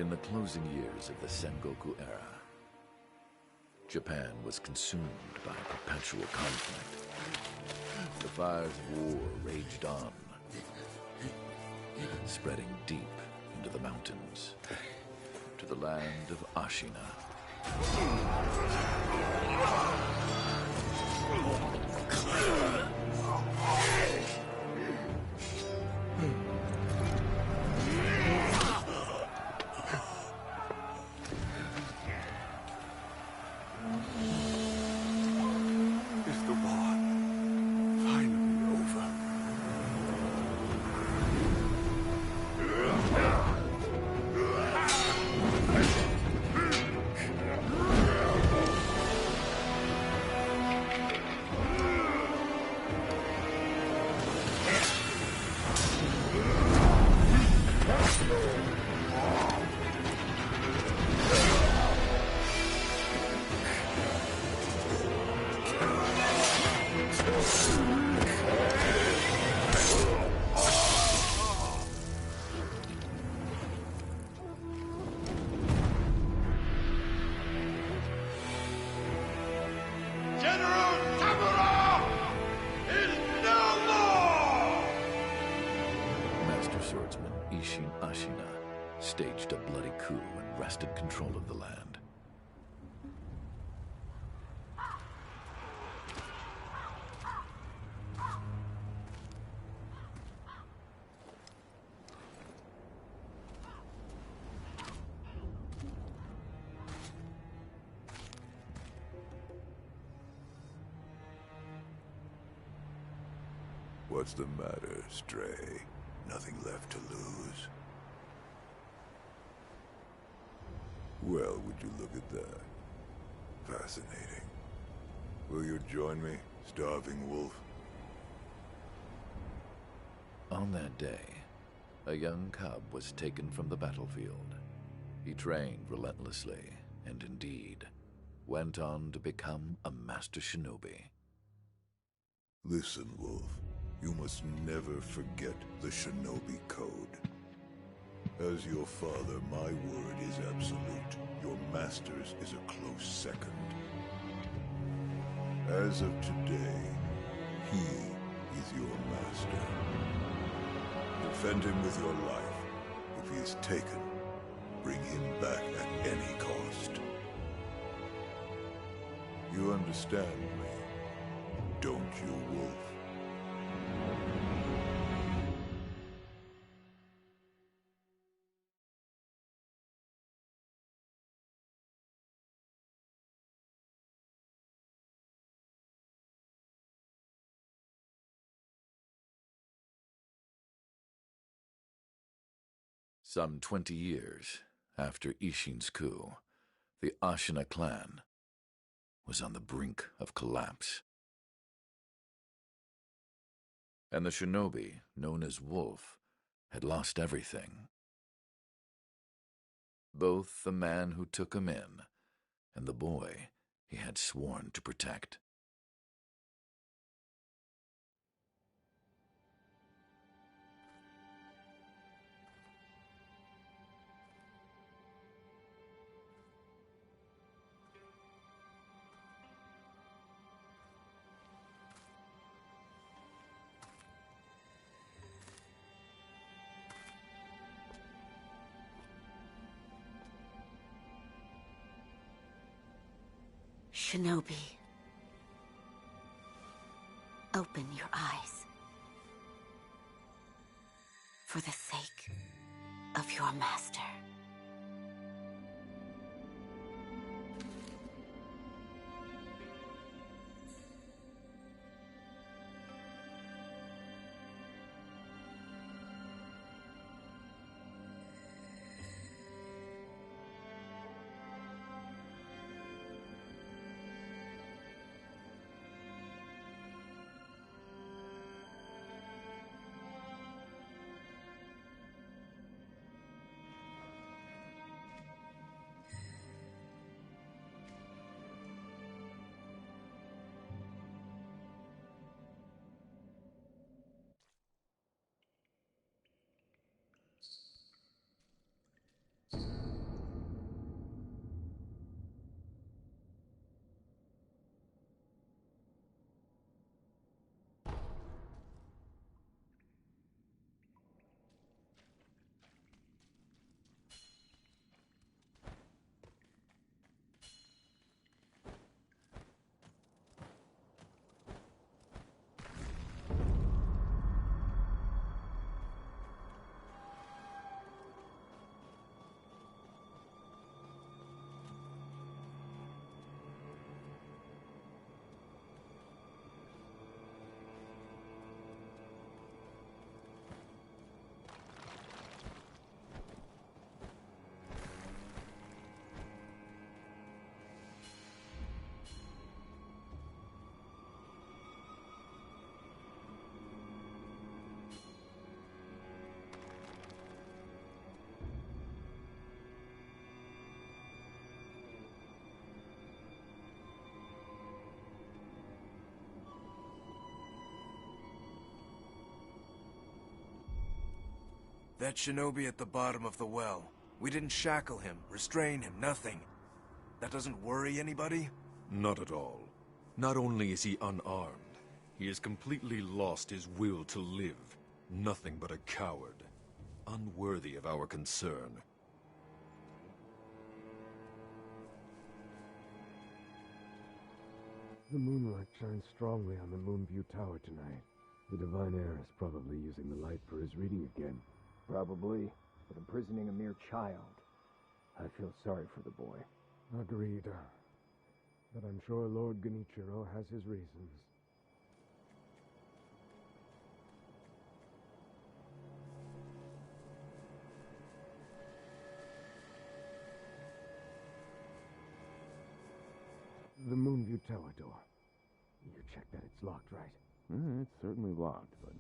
In the closing years of the Sengoku era, Japan was consumed by perpetual conflict. The fires of war raged on, spreading deep into the mountains, to the land of Ashina. Is the war finally over? Master swordsman Isshin Ashina staged a bloody coup and wrested control of the land. What's the matter, Stray? Nothing left to lose? Well, would you look at that? Fascinating. Will you join me, starving wolf? On that day, a young cub was taken from the battlefield. He trained relentlessly, and indeed, went on to become a master shinobi. Listen, Wolf. You must never forget the shinobi code. As your father, my word is absolute. Your master's is a close second. As of today, he is your master. Defend him with your life. If he is taken, bring him back at any cost. You understand me, don't you, Wolf? Some 20 years after Isshin's coup, the Ashina clan was on the brink of collapse. And the shinobi, known as Wolf, had lost everything. Both the man who took him in and the boy he had sworn to protect. Shinobi, open your eyes. For the sake of your master. That shinobi at the bottom of the well. We didn't shackle him, restrain him, nothing. That doesn't worry anybody? Not at all. Not only is he unarmed, he has completely lost his will to live. Nothing but a coward. Unworthy of our concern. The moonlight shines strongly on the Moonview Tower tonight. The Divine Heir is probably using the light for his reading again. Probably, but imprisoning a mere child. I feel sorry for the boy. Agreed. But I'm sure Lord Genichiro has his reasons. The Moonview Tower door. You check that it's locked, right? It's certainly locked, but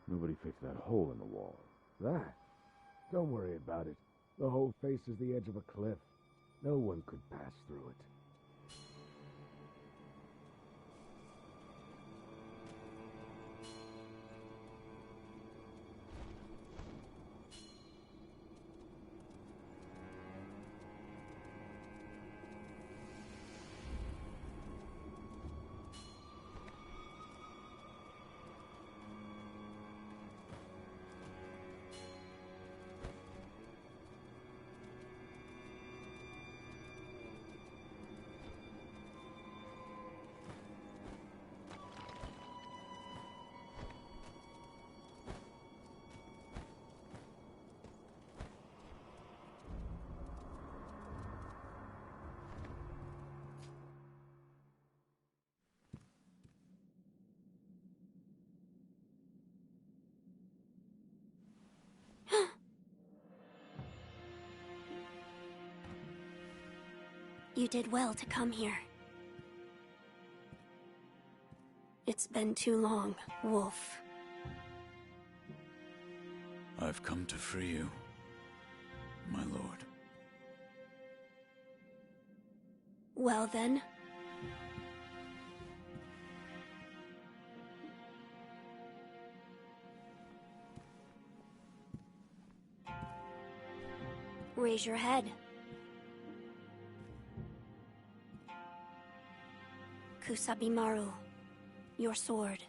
nobody fixed that hole in the wall. That? Don't worry about it. The hole faces the edge of a cliff. No one could pass through it. You did well to come here. It's been too long, Wolf. I've come to free you, my lord. Well then. Raise your head. Kusabimaru, your sword.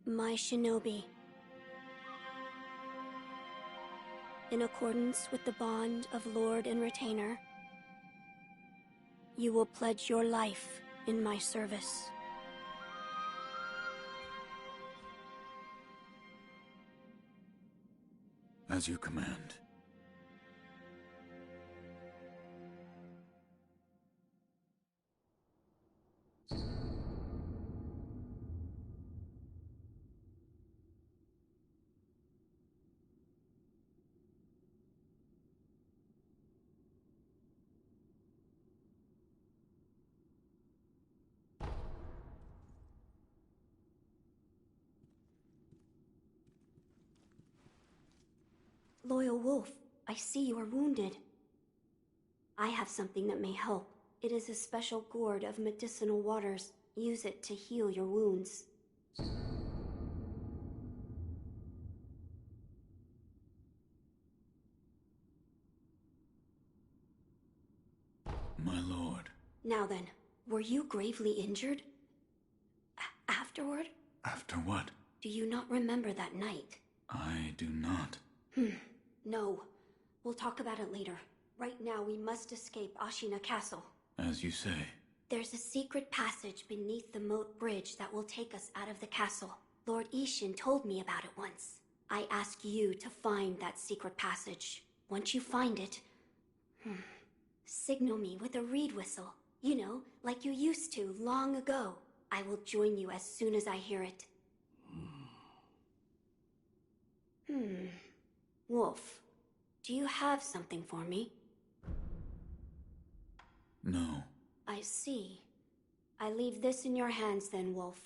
My shinobi. In accordance with the bond of Lord and Retainer, you will pledge your life in my service. As you command. Loyal Wolf, I see you are wounded. I have something that may help. It is a special gourd of medicinal waters. Use it to heal your wounds. My lord. Now then, were you gravely injured? Afterward? After what? Do you not remember that night? I do not. No. We'll talk about it later. Right now, we must escape Ashina Castle. As you say. There's a secret passage beneath the moat bridge that will take us out of the castle. Lord Ishin told me about it once. I ask you to find that secret passage. Once you find it, signal me with a reed whistle. You know, like you used to long ago. I will join you as soon as I hear it. Wolf, do you have something for me? No. I see. I leave this in your hands then, Wolf.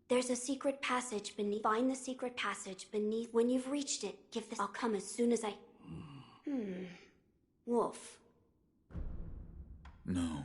There's a secret passage beneath. Find the secret passage beneath. When you've reached it, give this. I'll come as soon as I. Wolf. No.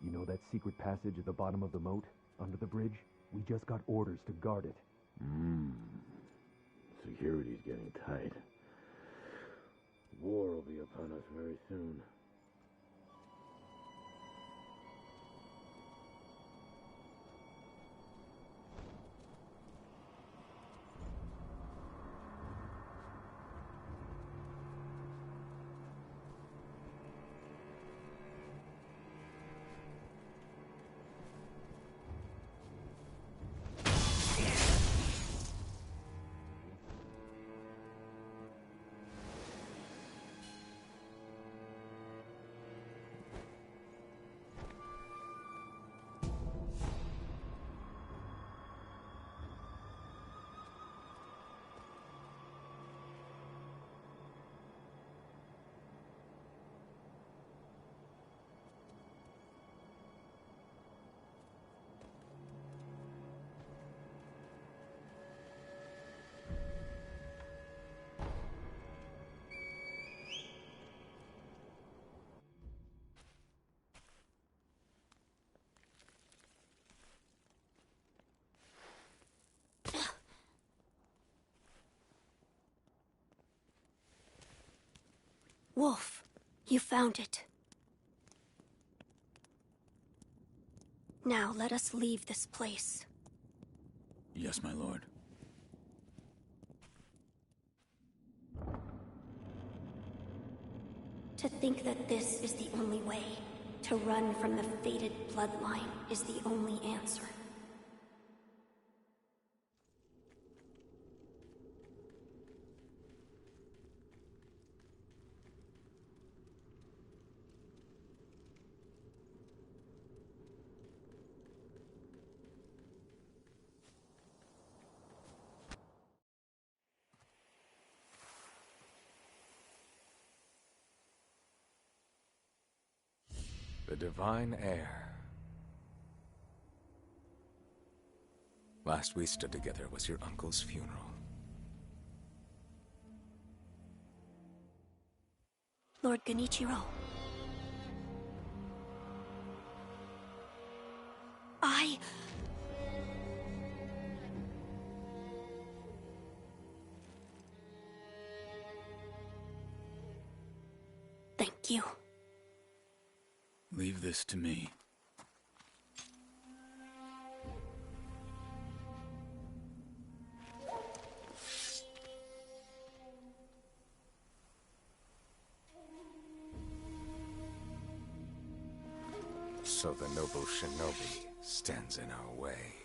You know that secret passage at the bottom of the moat, under the bridge? We just got orders to guard it. Security's getting tight. War will be upon us very soon. Wolf, you found it. Now let us leave this place. Yes, my lord. To think that this is the only way, to run from the fated bloodline, is the only answer. The divine heir. Last we stood together was your uncle's funeral. Lord Genichiro. Thank you. Leave this to me. So the noble shinobi stands in our way.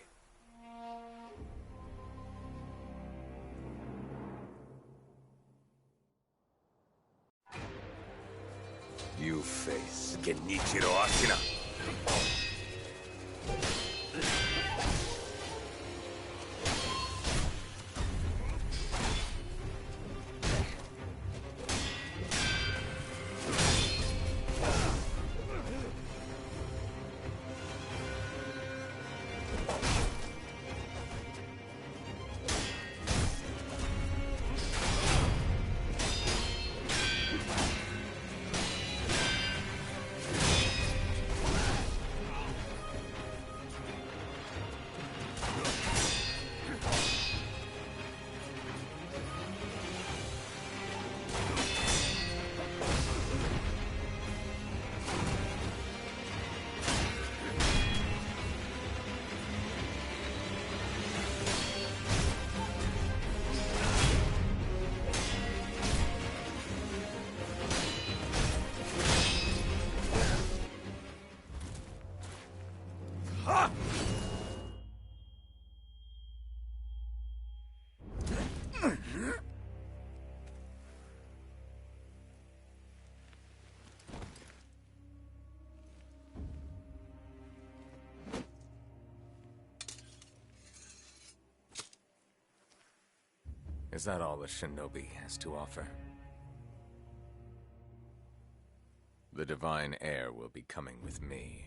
You face Genichiro Ashina. Is that all the shinobi has to offer? The divine heir will be coming with me.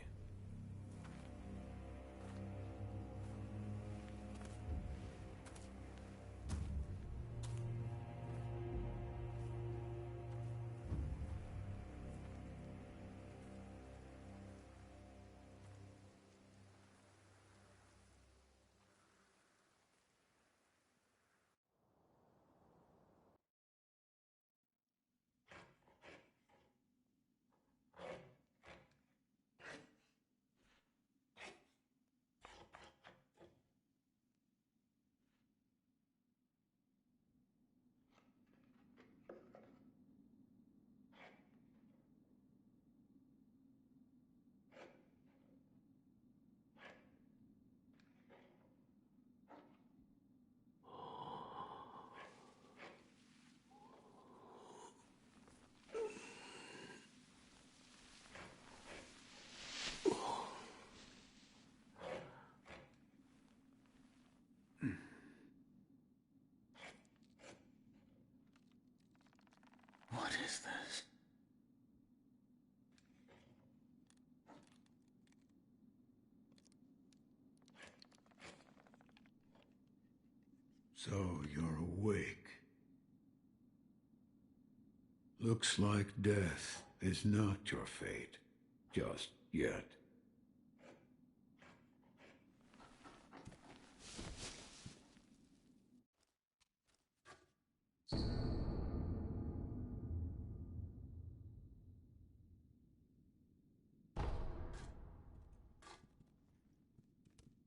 What is this? So you're awake. Looks like death is not your fate. Just yet.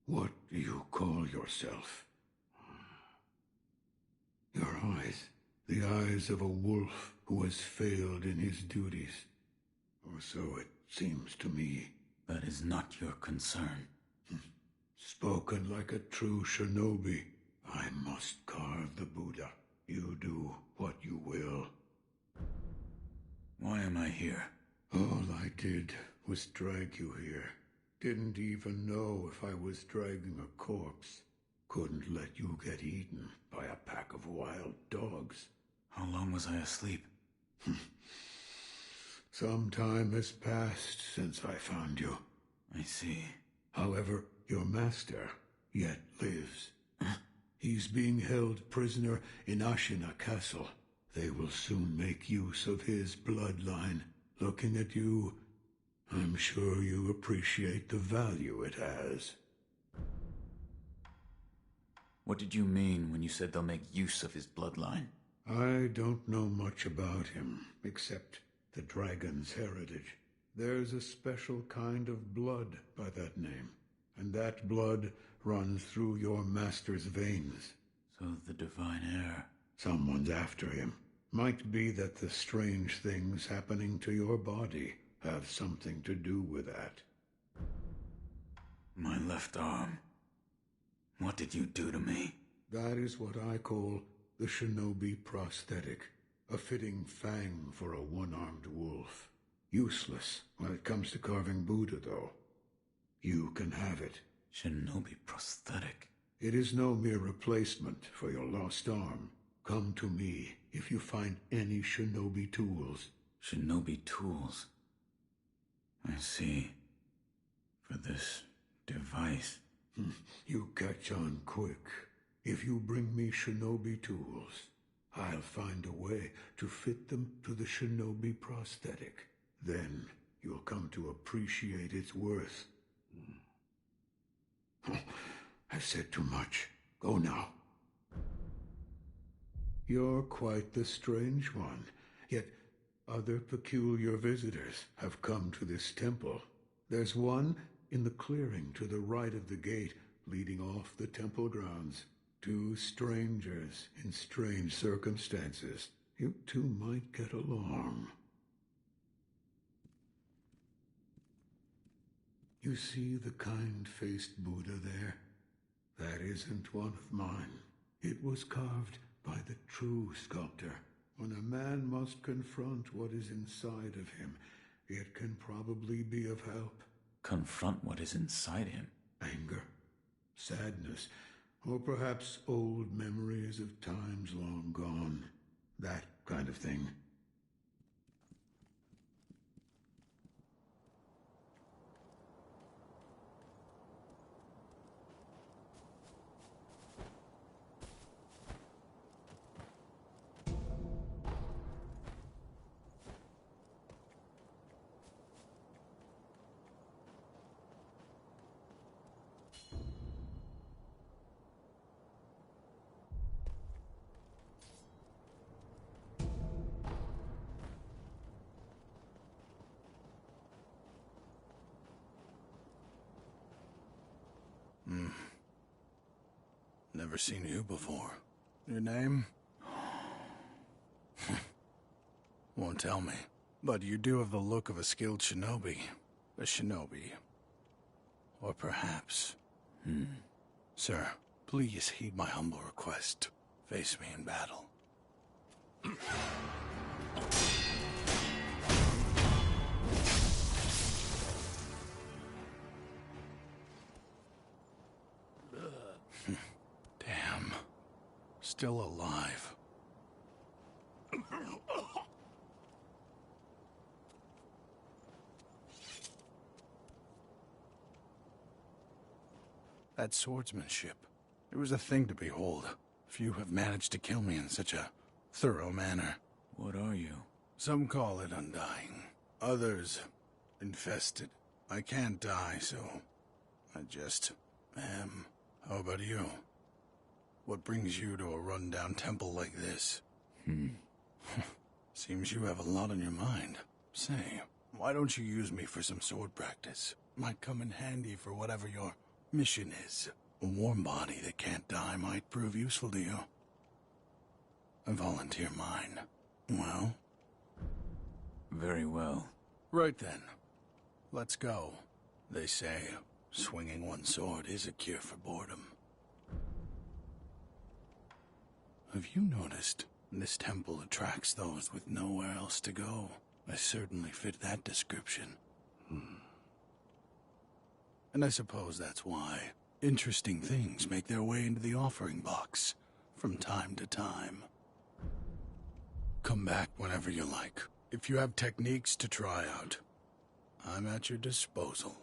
What do you call yourself? Your eyes. The eyes of a wolf who has failed in his duties. Or so it seems to me. That is not your concern. Spoken like a true shinobi. I must carve the Buddha. You do what you will. Why am I here? All I did was drag you here. Didn't even know if I was dragging a corpse. Couldn't let you get eaten by a pack of wild dogs. How long was I asleep? Some time has passed since I found you. I see. However, your master yet lives. He's being held prisoner in Ashina Castle. They will soon make use of his bloodline. Looking at you, I'm sure you appreciate the value it has. What did you mean when you said they'll make use of his bloodline? I don't know much about him, except the dragon's heritage. There's a special kind of blood by that name, and that blood runs through your master's veins. So the divine heir... Someone's after him. Might be that the strange things happening to your body have something to do with that. My left arm. What did you do to me? That is what I call the shinobi prosthetic. A fitting fang for a one-armed wolf. Useless when it comes to carving Buddha, though. You can have it. Shinobi prosthetic? It is no mere replacement for your lost arm. Come to me if you find any shinobi tools. Shinobi tools? I see. For this device. You catch on quick. If you bring me shinobi tools, I'll find a way to fit them to the shinobi prosthetic. Then you'll come to appreciate its worth. I've said too much. Go now. You're quite the strange one, yet other peculiar visitors have come to this temple. There's one in the clearing to the right of the gate leading off the temple grounds. Two strangers in strange circumstances. You two might get along. You see the kind-faced Buddha there? That isn't one of mine. It was carved by the true sculptor. When a man must confront what is inside of him, it can probably be of help. Confront what is inside him? Anger, sadness, or perhaps old memories of times long gone. That kind of thing. Never seen you before. Your name? Won't tell me. But you do have the look of a skilled shinobi. A shinobi. Or perhaps... Sir, please heed my humble request. Face me in battle. Damn. Still alive. That swordsmanship. It was a thing to behold. Few have managed to kill me in such a thorough manner. What are you? Some call it undying. Others, infested. I can't die, so I just am. How about you? What brings you to a rundown temple like this? Seems you have a lot on your mind. Say, why don't you use me for some sword practice? Might come in handy for whatever your mission is. A warm body that can't die might prove useful to you. I volunteer mine. Well? Very well. Right then. Let's go. They say swinging one sword is a cure for boredom. Have you noticed? This temple attracts those with nowhere else to go. I certainly fit that description. And I suppose that's why interesting things make their way into the offering box from time to time. Come back whenever you like. If you have techniques to try out, I'm at your disposal.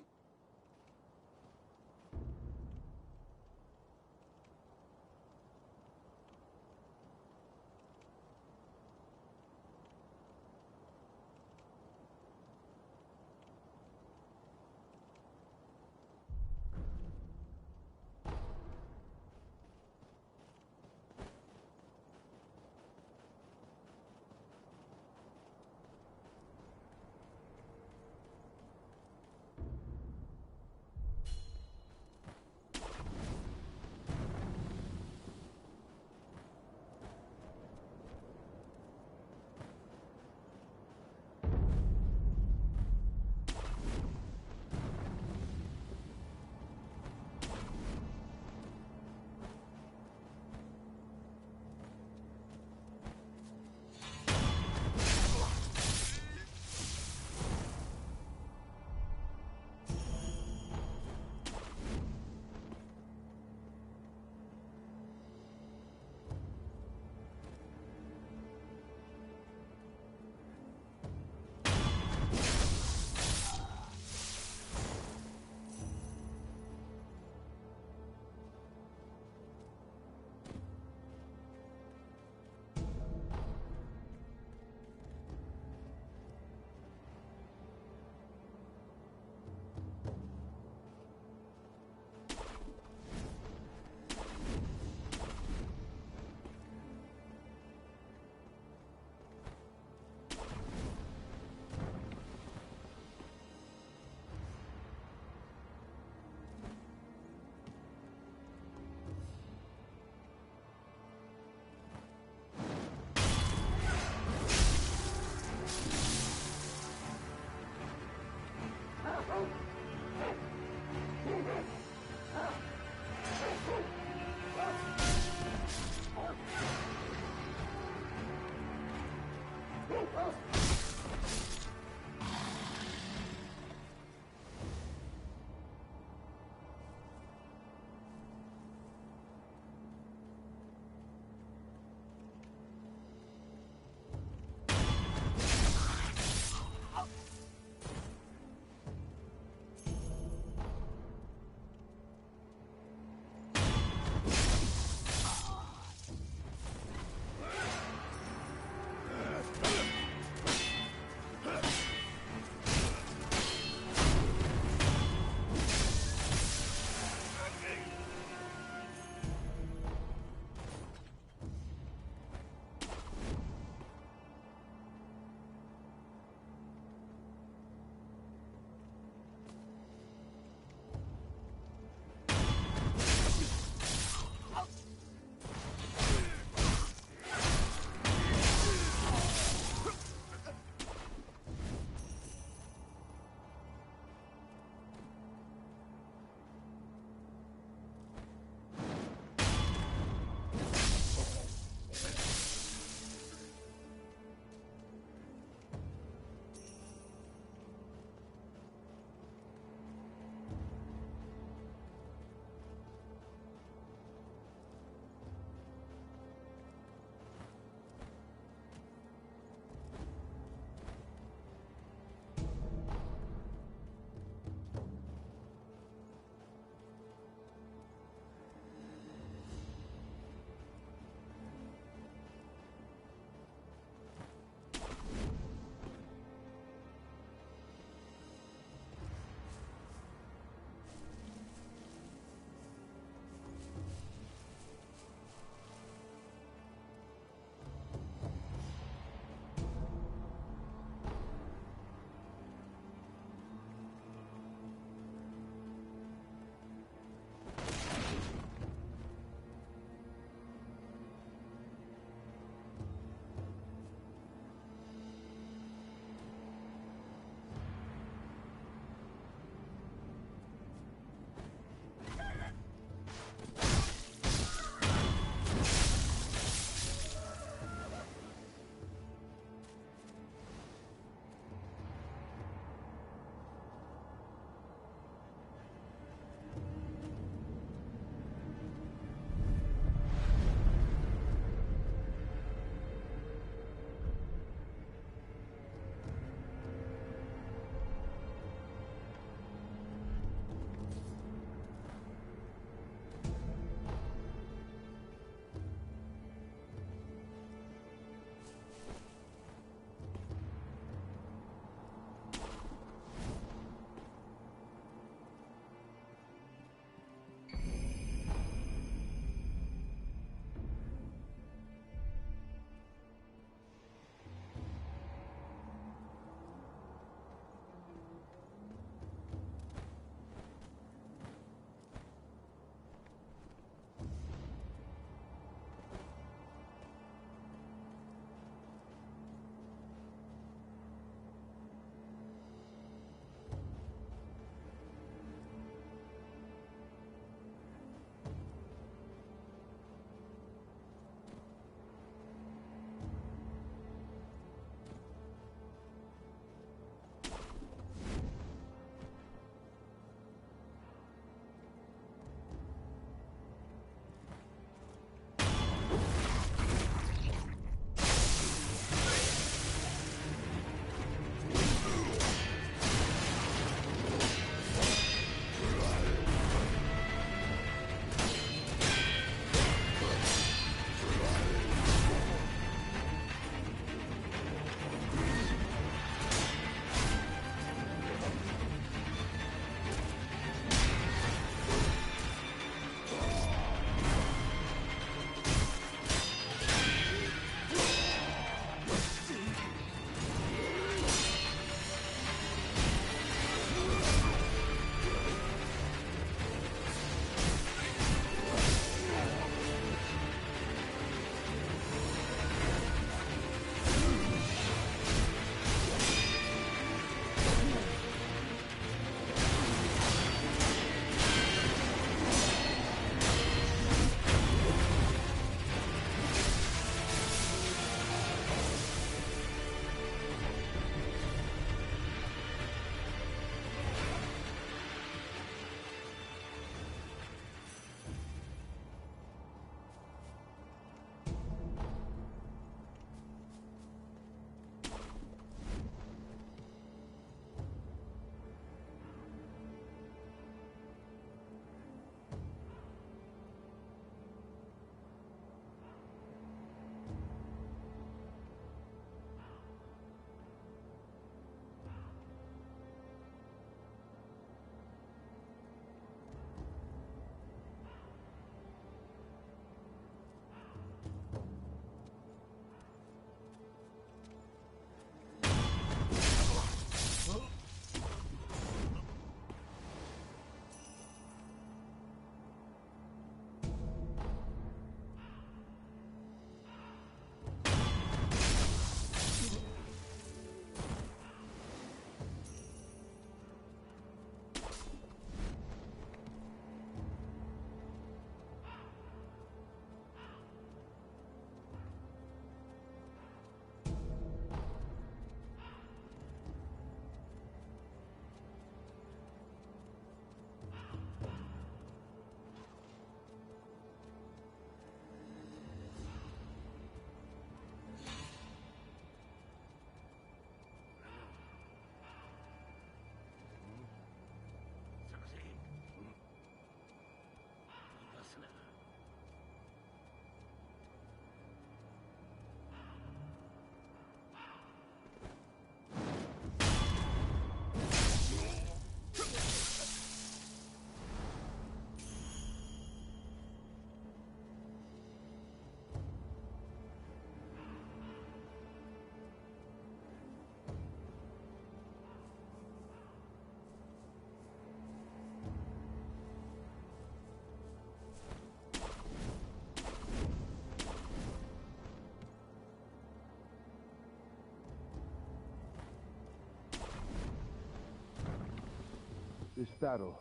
This battle,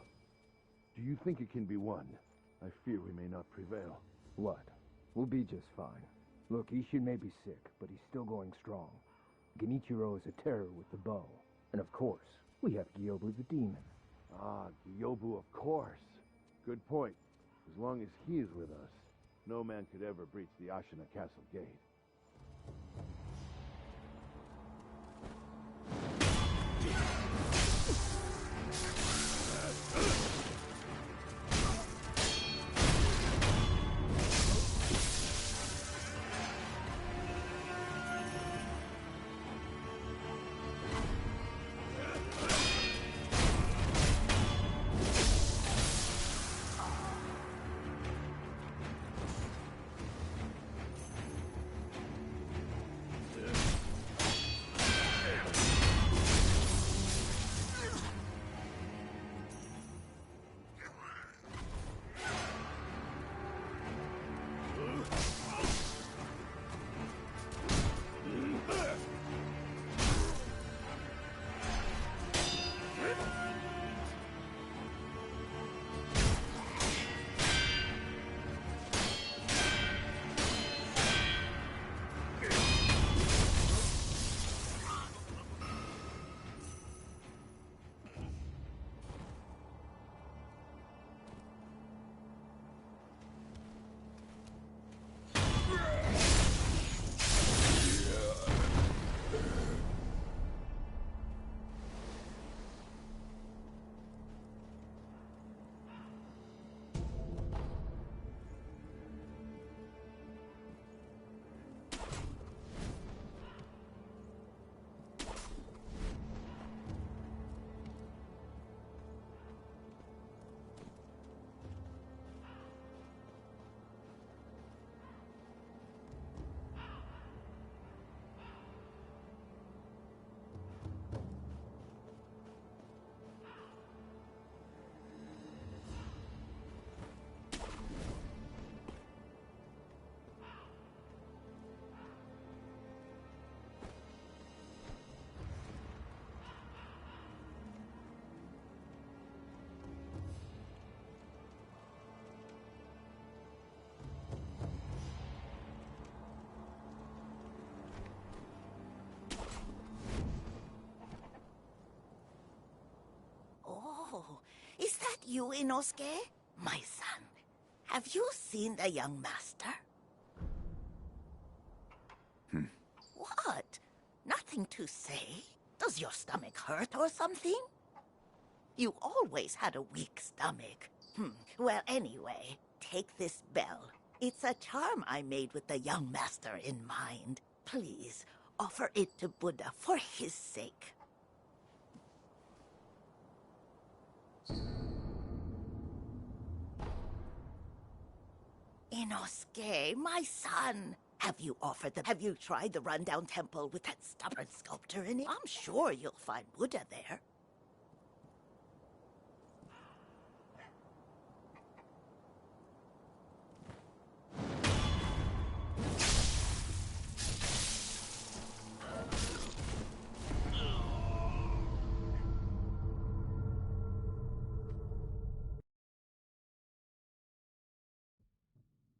do you think it can be won? I fear we may not prevail. What? We'll be just fine. Look, Ishin may be sick, but he's still going strong. Genichiro is a terror with the bow. And of course, we have Gyobu the demon. Ah, Gyobu, of course. Good point. As long as he is with us, no man could ever breach the Ashina Castle gate. Oh, is that you, Inosuke? My son, have you seen the young master? What? Nothing to say? Does your stomach hurt or something? You always had a weak stomach. Well, anyway, take this bell. It's a charm I made with the young master in mind. Please, offer it to Buddha for his sake. Inosuke, my son, have you tried the rundown temple with that stubborn sculptor in it? I'm sure you'll find Buddha there.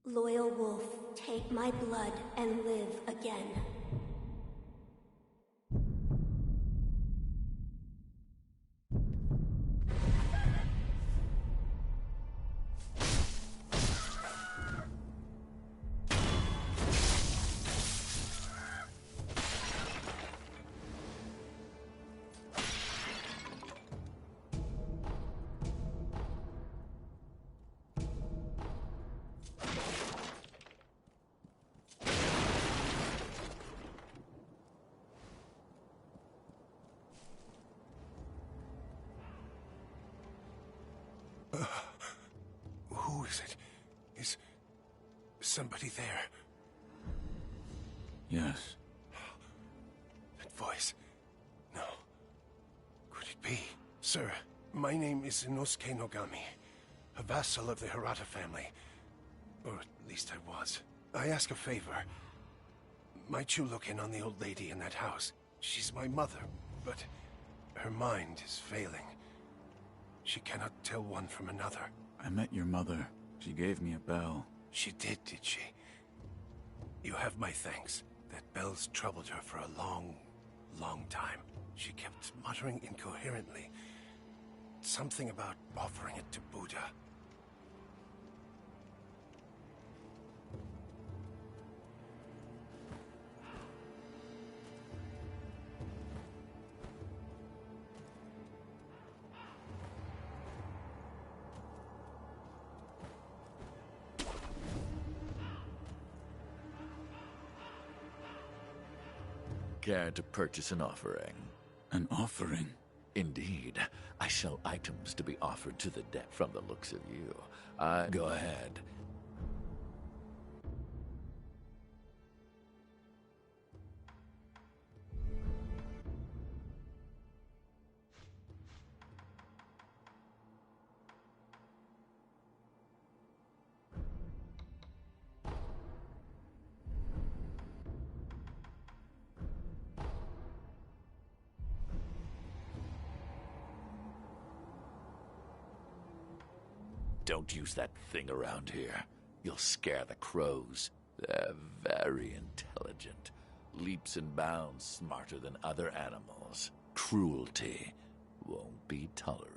Loyal wolf, take my blood and live again. Who is it? Is somebody there? Yes. That voice. No. Could it be? Sir, my name is Inosuke Nogami, a vassal of the Hirata family. Or at least I was. I ask a favor. Might you look in on the old lady in that house? She's my mother, but her mind is failing. She cannot tell one from another. I met your mother. She gave me a bell. She did she? You have my thanks. That bell's troubled her for a long, long time. She kept muttering incoherently. Something about offering it to Buddha. Care to purchase an offering? An offering? Indeed. I sell items to be offered to the dead from the looks of you. Go ahead. Don't use that thing around here. You'll scare the crows. They're very intelligent. Leaps and bounds smarter than other animals. Cruelty won't be tolerated.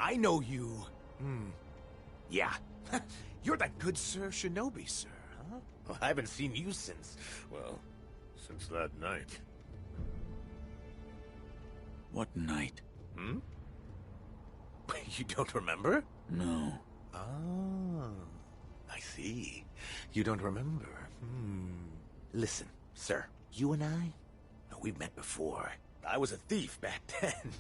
I know you. Yeah. You're that good Sir Shinobi, sir, huh? Well, I haven't seen you since, well, since that night. What night? You don't remember? No. Ah, I see. You don't remember. Listen, sir, you and I, we've met before. I was a thief back then.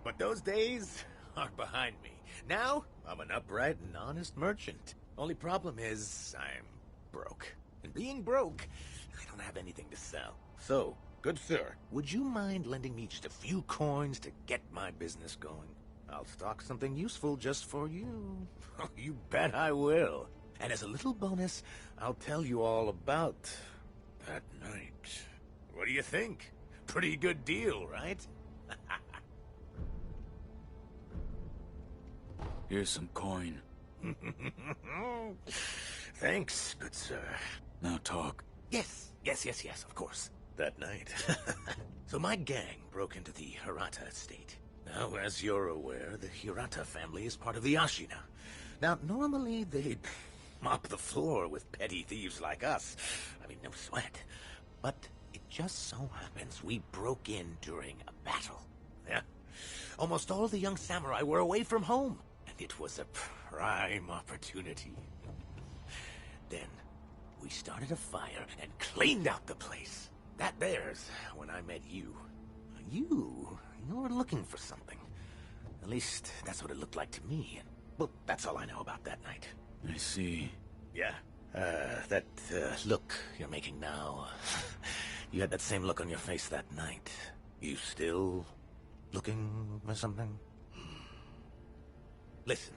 But those days are behind me. Now, I'm an upright and honest merchant. Only problem is, I'm broke. And being broke, I don't have anything to sell. So, good sir, would you mind lending me just a few coins to get my business going? I'll stock something useful just for you. Oh, you bet I will. And as a little bonus, I'll tell you all about that night. What do you think? Pretty good deal, right? Here's some coin. Thanks, good sir. Now talk. Yes, of course. That night. So my gang broke into the Hirata estate. Now, as you're aware, the Hirata family is part of the Ashina. Now, normally they'd mop the floor with petty thieves like us. I mean, no sweat. But it just so happens we broke in during a battle. Yeah. Almost all the young samurai were away from home, and it was a prime opportunity. Then, we started a fire and cleaned out the place. That there's when I met you. You were looking for something. At least, that's what it looked like to me. Well, that's all I know about that night. I see. Yeah. That look you're making now. You had that same look on your face that night. You still looking for something? Listen,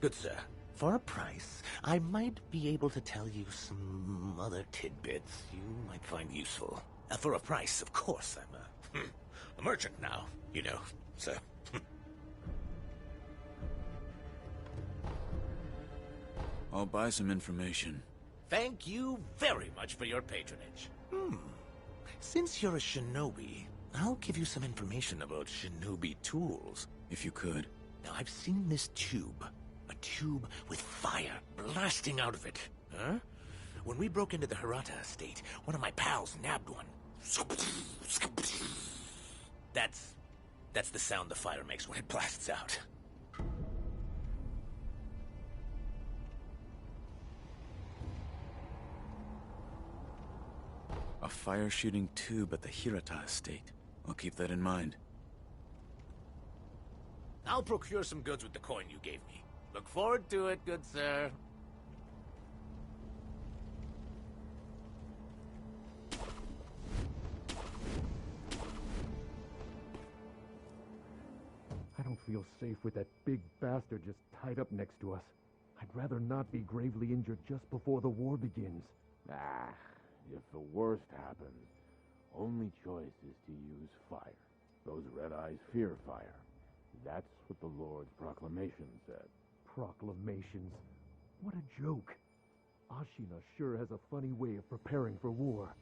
good sir. For a price, I might be able to tell you some other tidbits you might find useful. For a price, of course. I'm a merchant now, you know, so... I'll buy some information. Thank you very much for your patronage. Since you're a shinobi, I'll give you some information about shinobi tools. If you could. Now, I've seen this tube. A tube with fire blasting out of it. Huh? When we broke into the Hirata estate, one of my pals nabbed one. That's the sound the fire makes when it blasts out. A fire-shooting tube at the Hirata estate. I'll keep that in mind. I'll procure some goods with the coin you gave me. Look forward to it, good sir. I don't feel safe with that big bastard just tied up next to us. I'd rather not be gravely injured just before the war begins. If the worst happens, only choice is to use fire. Those red eyes fear fire. That's what the Lord's proclamation said. Proclamations? What a joke. Ashina sure has a funny way of preparing for war.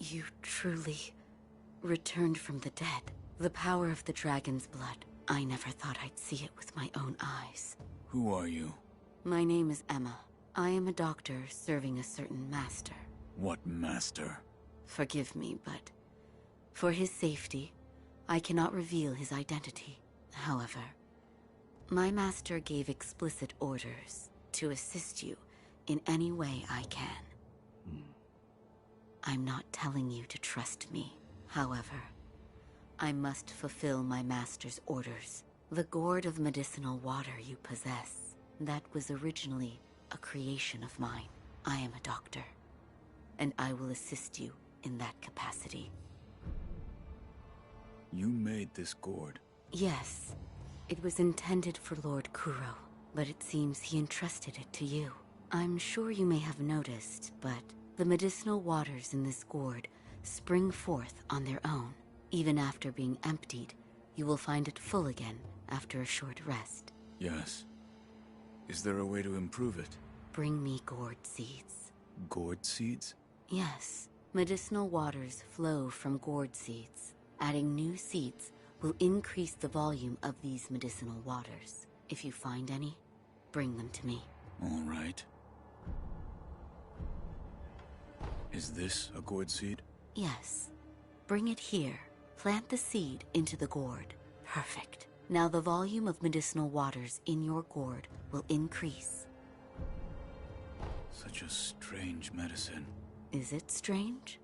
You truly returned from the dead. The power of the dragon's blood. I never thought I'd see it with my own eyes. Who are you? My name is Emma. I am a doctor serving a certain master. What master? Forgive me, but for his safety, I cannot reveal his identity. However, my master gave explicit orders to assist you in any way I can. I'm not telling you to trust me. However, I must fulfill my master's orders. The gourd of medicinal water you possess, that was originally a creation of mine. I am a doctor, and I will assist you in that capacity. You made this gourd? Yes. It was intended for Lord Kuro, but it seems he entrusted it to you. I'm sure you may have noticed, but the medicinal waters in this gourd spring forth on their own. Even after being emptied, you will find it full again after a short rest. Yes. Is there a way to improve it? Bring me gourd seeds. Gourd seeds? Yes. Medicinal waters flow from gourd seeds. Adding new seeds will increase the volume of these medicinal waters. If you find any, bring them to me. All right. Is this a gourd seed? Yes. Bring it here. Plant the seed into the gourd. Perfect. Now the volume of medicinal waters in your gourd will increase. Such a strange medicine. Is it strange?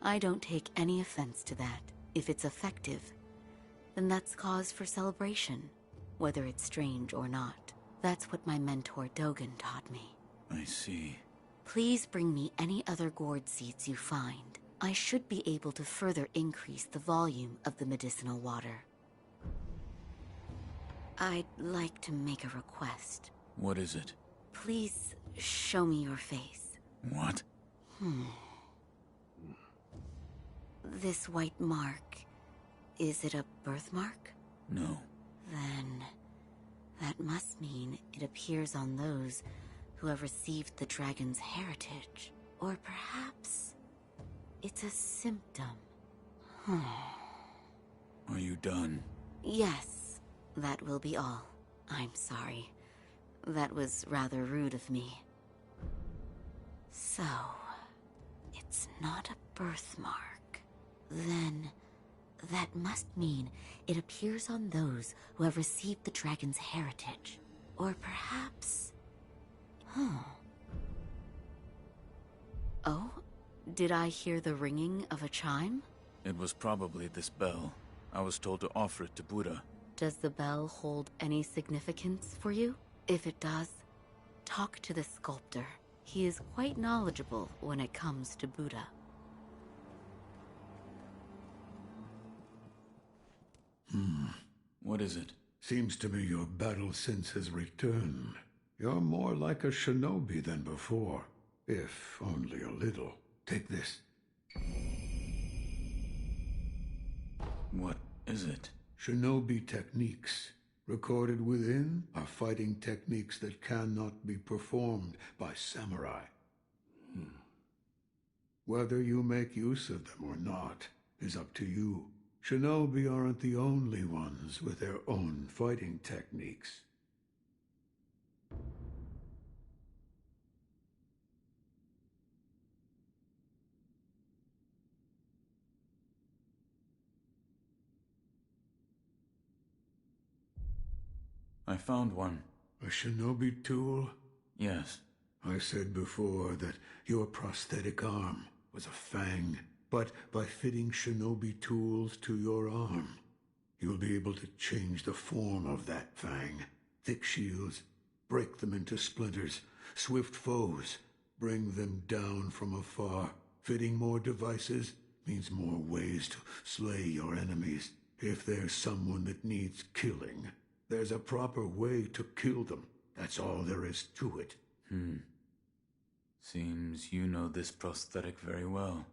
I don't take any offense to that. If it's effective, then that's cause for celebration, whether it's strange or not. That's what my mentor Dogen taught me. I see. Please bring me any other gourd seeds you find. I should be able to further increase the volume of the medicinal water. I'd like to make a request. What is it? Please show me your face. What? This white mark, is it a birthmark? No. Then that must mean it appears on those who have received the dragon's heritage. Or perhaps it's a symptom. Are you done? Yes, that will be all. I'm sorry. That was rather rude of me. So, it's not a birthmark. Then, that must mean it appears on those who have received the dragon's heritage. Or perhaps... Oh? Did I hear the ringing of a chime? It was probably this bell. I was told to offer it to Buddha. Does the bell hold any significance for you? If it does, talk to the sculptor. He is quite knowledgeable when it comes to Buddha. What is it? Seems to me your battle sense has returned. You're more like a shinobi than before, if only a little. Take this. What is it? Shinobi techniques. Recorded within are fighting techniques that cannot be performed by samurai. Whether you make use of them or not is up to you. Shinobi aren't the only ones with their own fighting techniques. I found one. A shinobi tool? Yes. I said before that your prosthetic arm was a fang, but by fitting shinobi tools to your arm, you'll be able to change the form of that fang. Thick shields, break them into splinters. Swift foes, bring them down from afar. Fitting more devices means more ways to slay your enemies. If there's someone that needs killing, there's a proper way to kill them. That's all there is to it. Seems you know this prosthetic very well.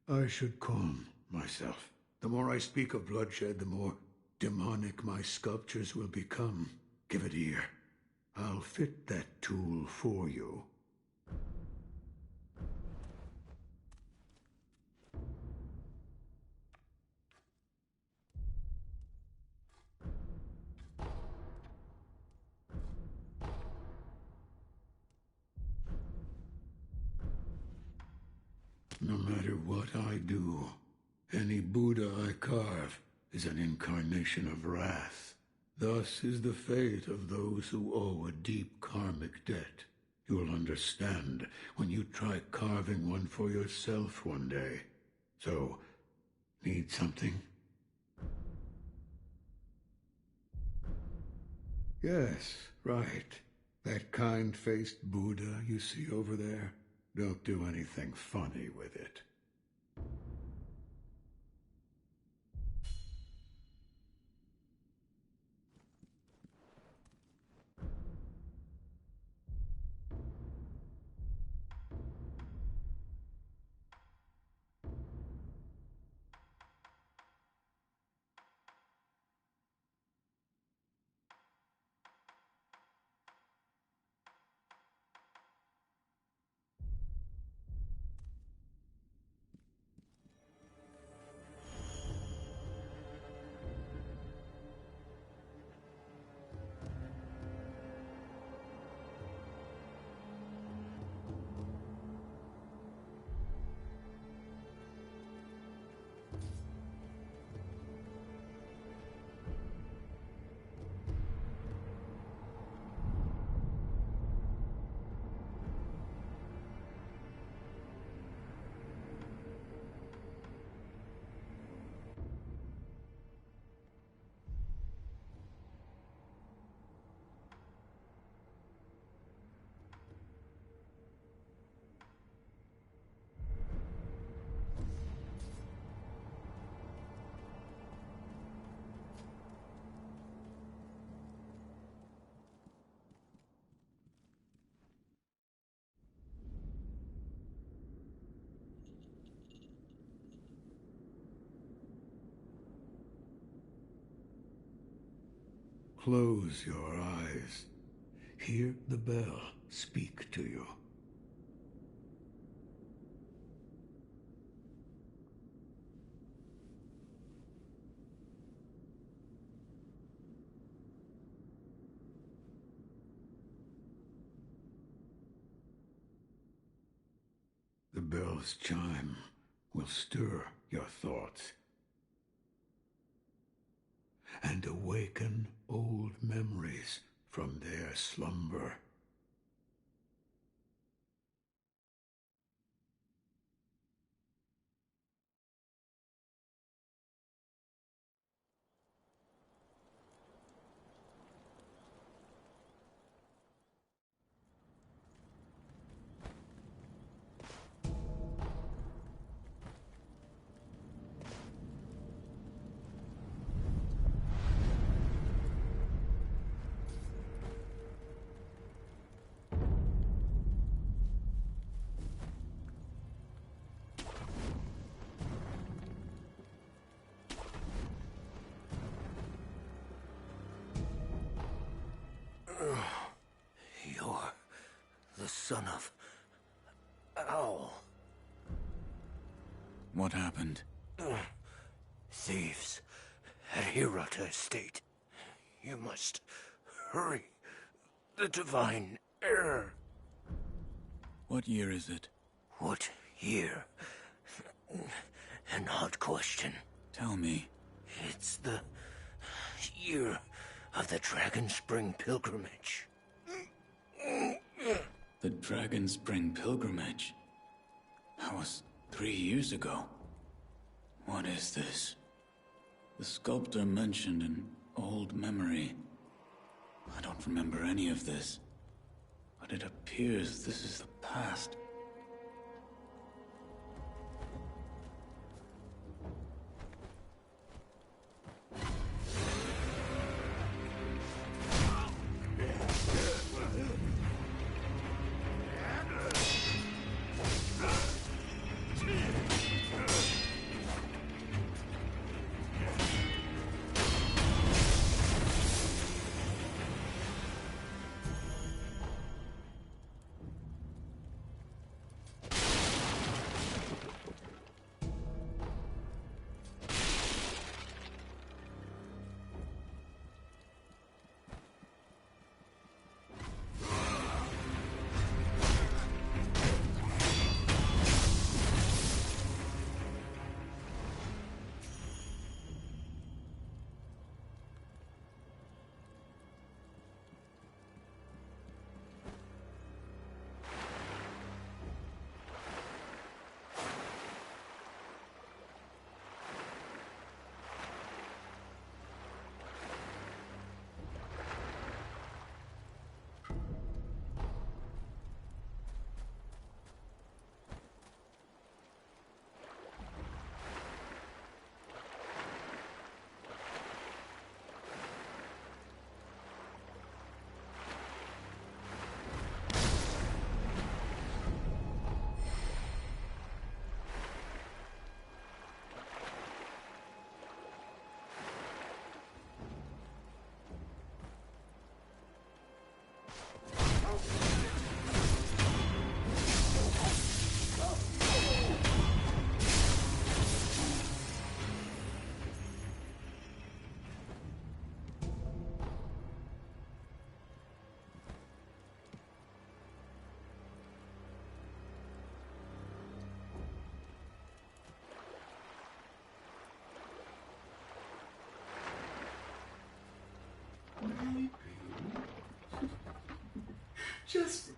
I should calm myself. The more I speak of bloodshed, the more demonic my sculptures will become. Give it here. I'll fit that tool for you. No matter what I do, any Buddha I carve is an incarnation of wrath. Thus is the fate of those who owe a deep karmic debt. You'll understand when you try carving one for yourself one day. So, need something? Yes, right. That kind-faced Buddha you see over there? Don't do anything funny with it. Close your eyes. Hear the bell speak to you. The bell's chime will stir your thoughts and awaken old memories from their slumber. You're the son of... Owl. What happened? Thieves at Hirata Estate. You must hurry. The divine heir. What year is it? What year? An odd question. Tell me. It's the year of the Dragon Spring pilgrimage. The Dragon Spring pilgrimage? That was 3 years ago. What is this? The sculptor mentioned an old memory. I don't remember any of this, but it appears this is the past. just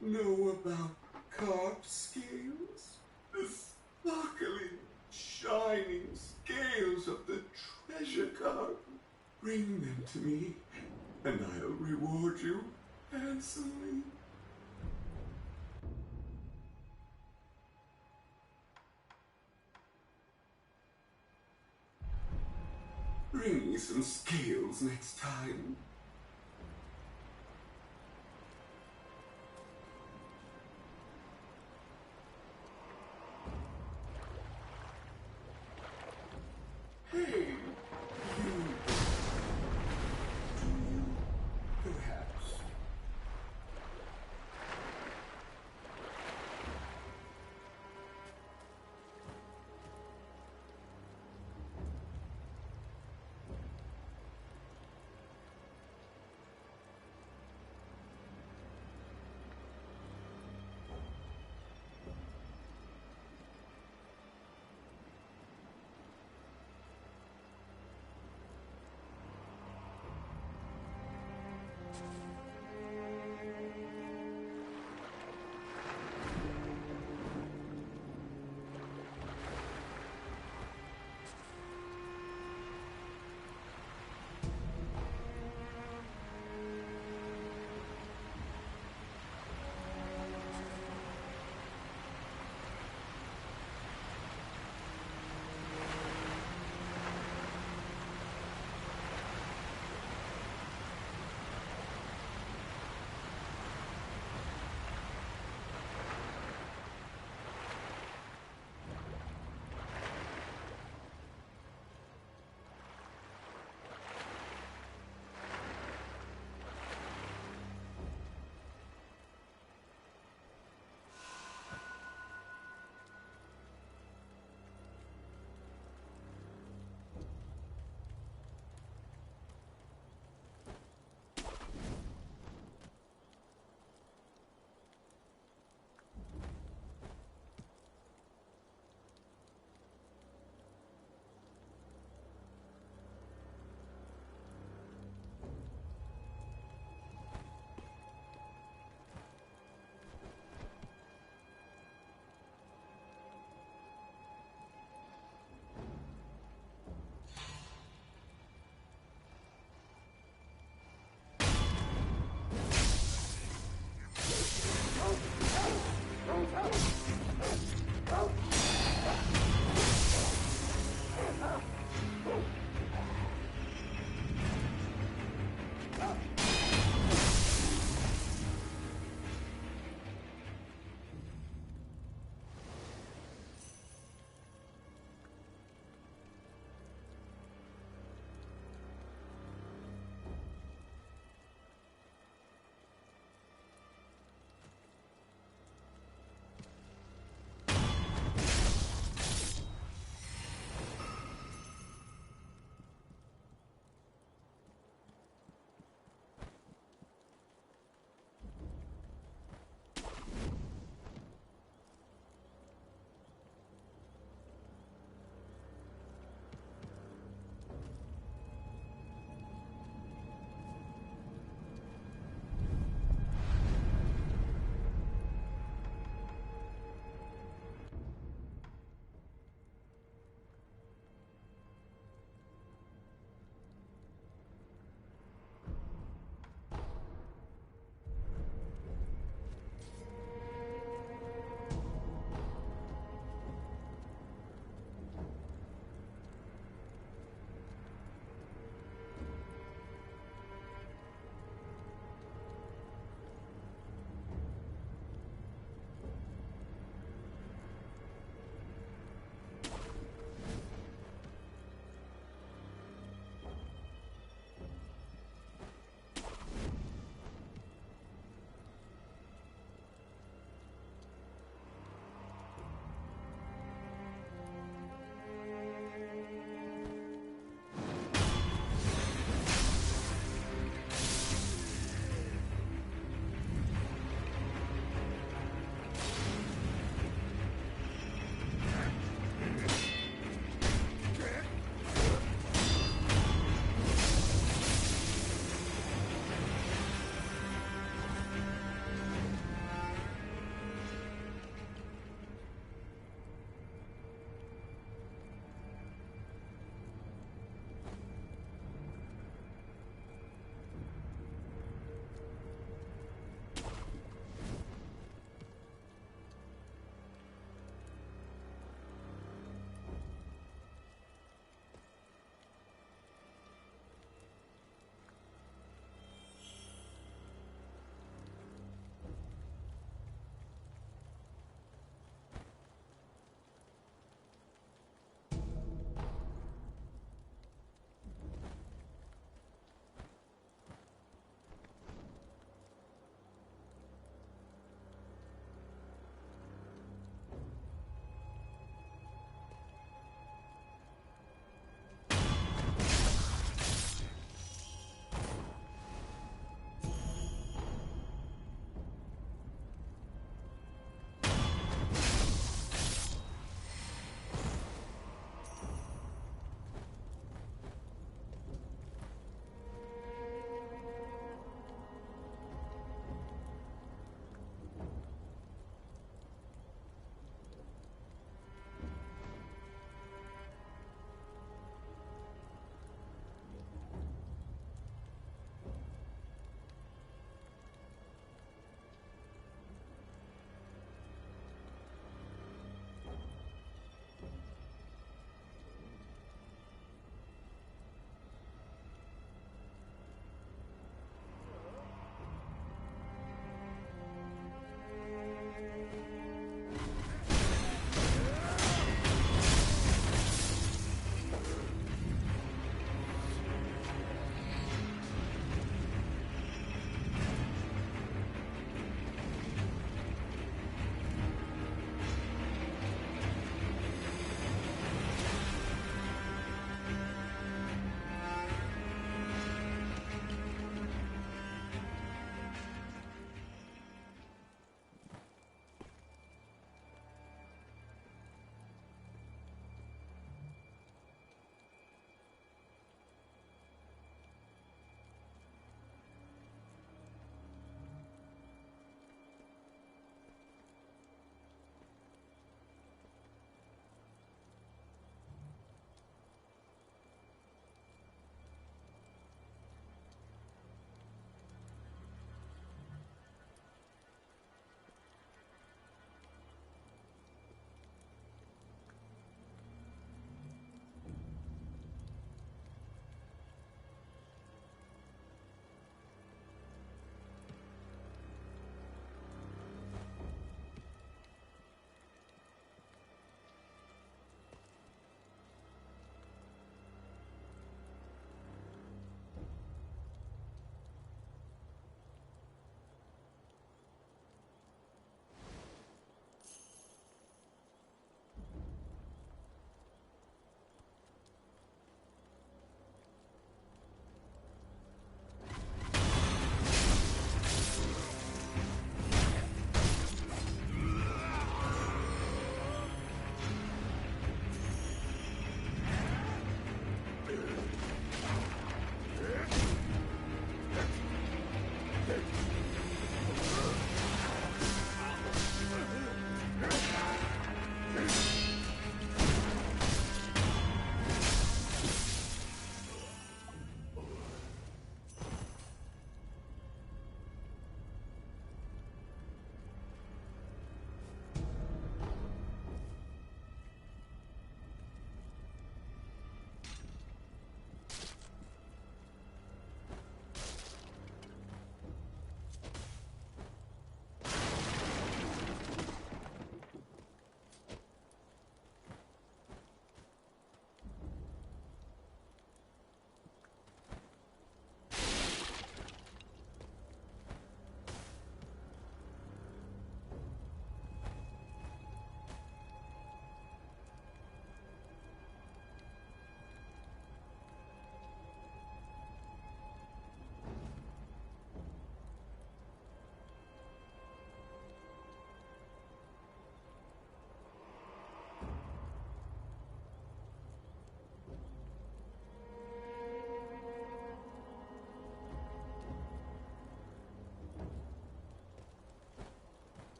know about carved scales? The sparkling, shining scales of the treasure garden. Bring them to me, and I'll reward you handsomely. Bring me some scales next time. Hey, you. Do you, perhaps?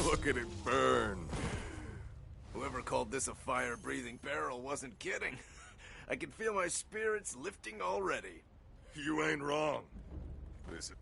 Look at it burn. Whoever called this a fire-breathing barrel wasn't kidding. I can feel my spirits lifting already. You ain't wrong. Listen.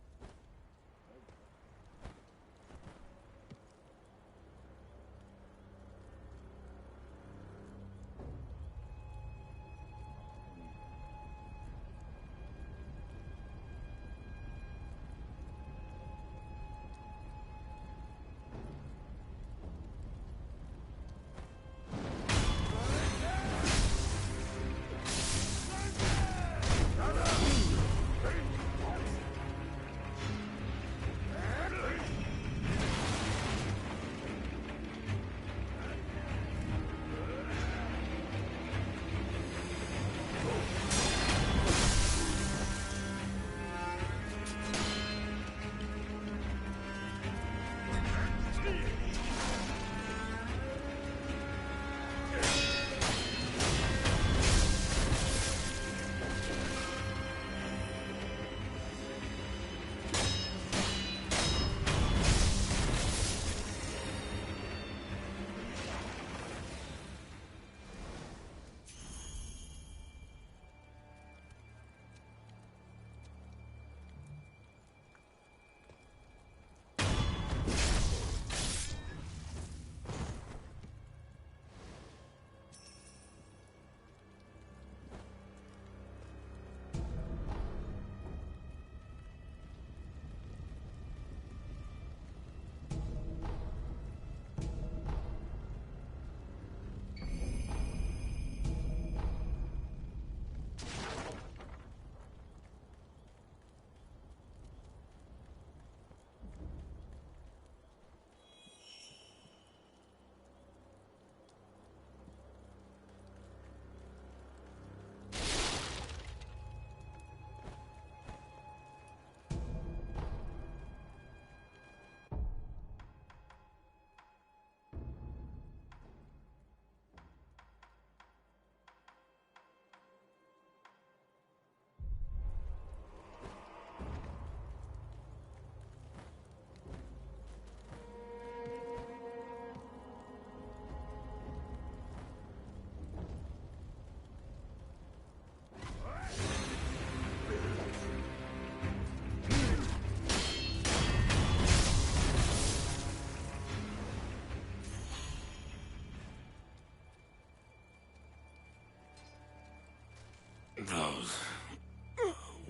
Those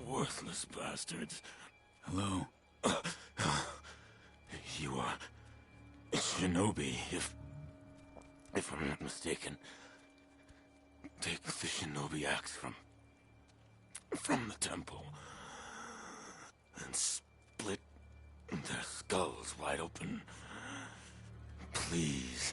worthless bastards. Hello? You are Shinobi, if I'm not mistaken. Take the Shinobi axe from the temple and split their skulls wide open. Please.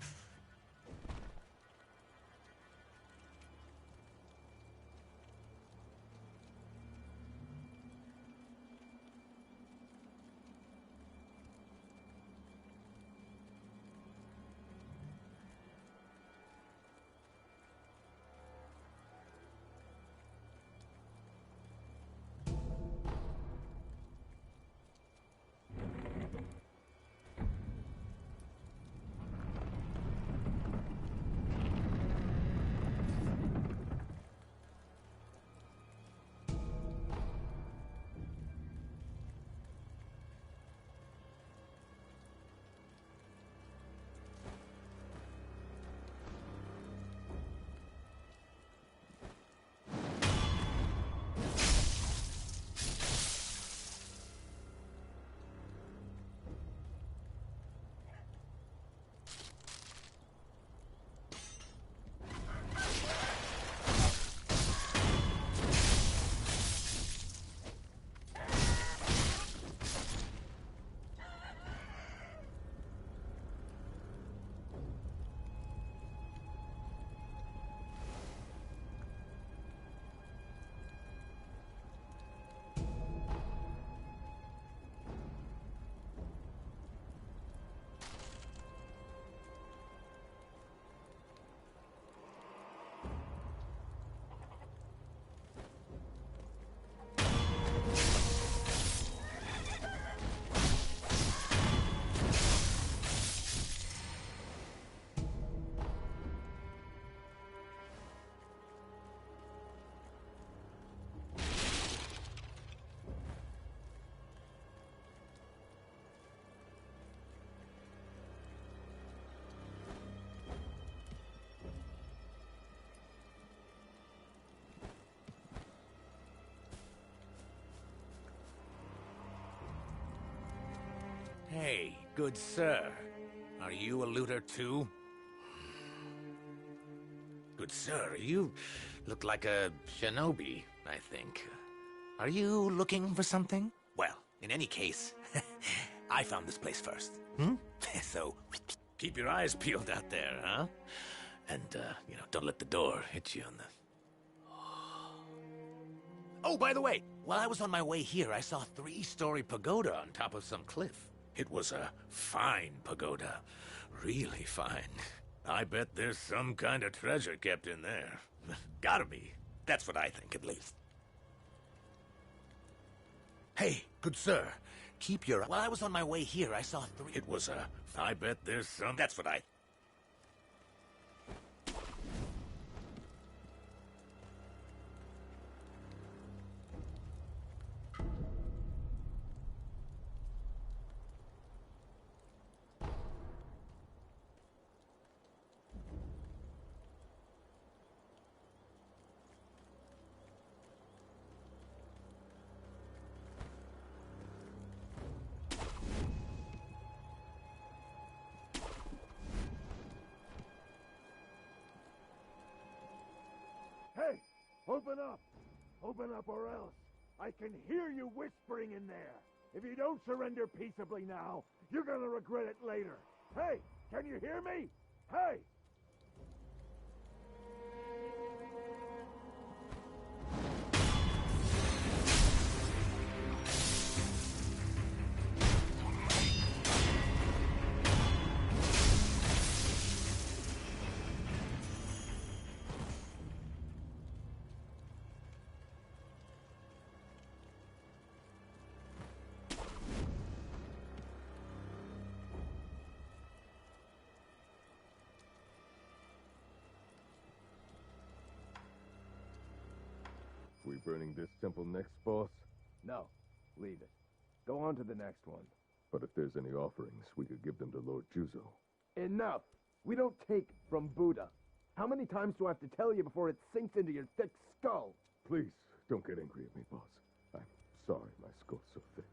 Hey, good sir. Are you a looter too? Good sir, you look like a shinobi, I think. Are you looking for something? Well, in any case, I found this place first. So, keep your eyes peeled out there, huh? And, don't let the door hit you on the... Oh, by the way, while I was on my way here, I saw a 3-story pagoda on top of some cliff. It was a fine pagoda. Really fine. I bet there's some kind of treasure kept in there. Gotta be. That's what I think, at least. Hey, good sir. Keep your... While I was on my way here, I saw 3... It was a... I bet there's some... That's what I... Hey! Open up! Open up or else! I can hear you whispering in there! If you don't surrender peaceably now, you're gonna regret it later! Hey! Can you hear me? Hey! We burning this temple next, boss? No, leave it. Go on to the next one. But if there's any offerings, we could give them to Lord Juzo. Enough! We don't take from Buddha. How many times do I have to tell you before it sinks into your thick skull? Please, don't get angry at me, boss. I'm sorry my skull's so thick.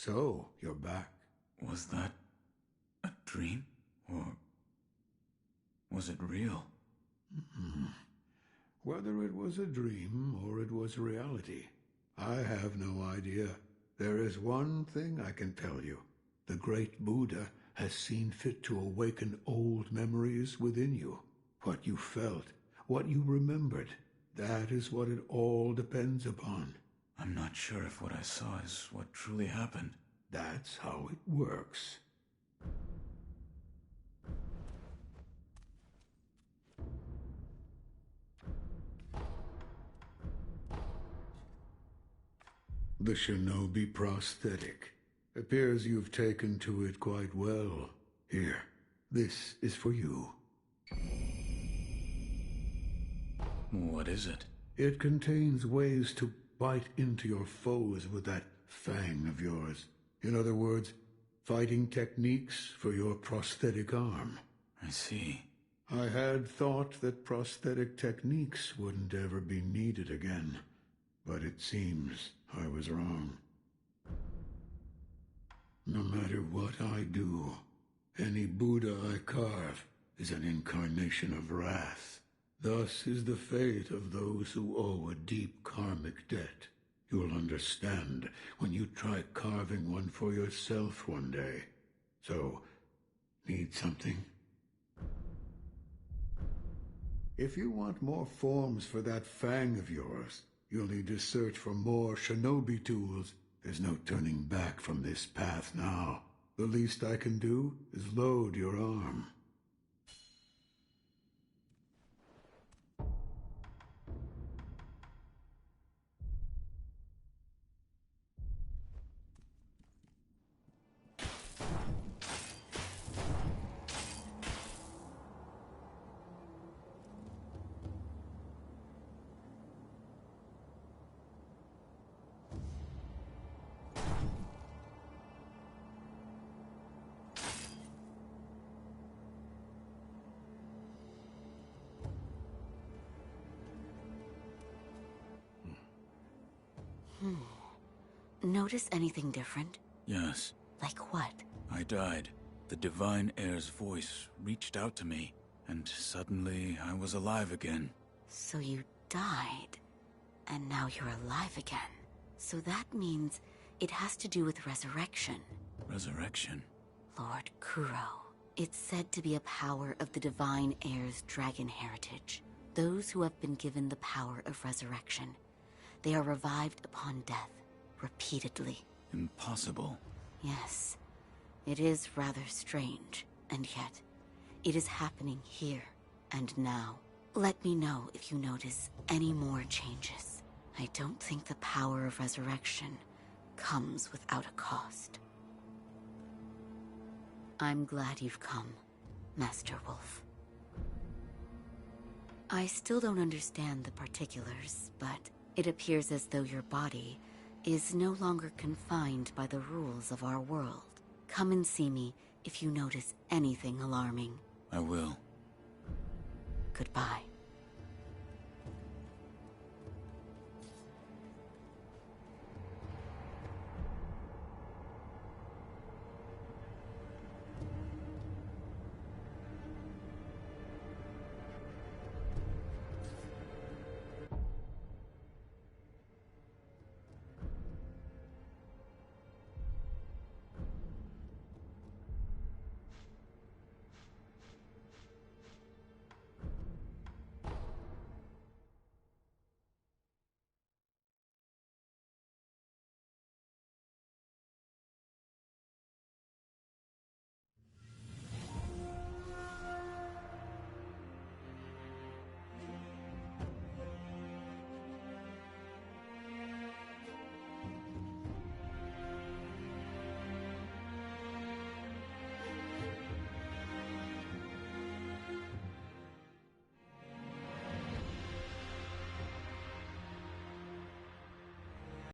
So, you're back. Was that a dream? Or was it real? Whether it was a dream or it was reality, I have no idea. There is one thing I can tell you. The great Buddha has seen fit to awaken old memories within you. What you felt, what you remembered, that is what it all depends upon. I'm not sure if what I saw is what truly happened. That's how it works. The shinobi prosthetic. Appears you've taken to it quite well. Here, this is for you. What is it? It contains ways to bite into your foes with that fang of yours. In other words, fighting techniques for your prosthetic arm. I see. I had thought that prosthetic techniques wouldn't ever be needed again, but it seems I was wrong. No matter what I do, any Buddha I carve is an incarnation of wrath. Thus is the fate of those who owe a deep karmic debt. You'll understand when you try carving one for yourself one day. So, need something? If you want more forms for that fang of yours, you'll need to search for more shinobi tools. There's no turning back from this path now. The least I can do is load your arm. Notice anything different? Yes. Like what? I died. The Divine Heir's voice reached out to me, and suddenly I was alive again. So you died, and now you're alive again. So that means it has to do with resurrection. Resurrection? Lord Kuro. It's said to be a power of the Divine Heir's dragon heritage. Those who have been given the power of resurrection. They are revived upon death, repeatedly. Impossible. Yes. It is rather strange, and yet, it is happening here and now. Let me know if you notice any more changes. I don't think the power of resurrection comes without a cost. I'm glad you've come, Master Wolf. I still don't understand the particulars, but it appears as though your body is no longer confined by the rules of our world. Come and see me if you notice anything alarming. I will. Goodbye.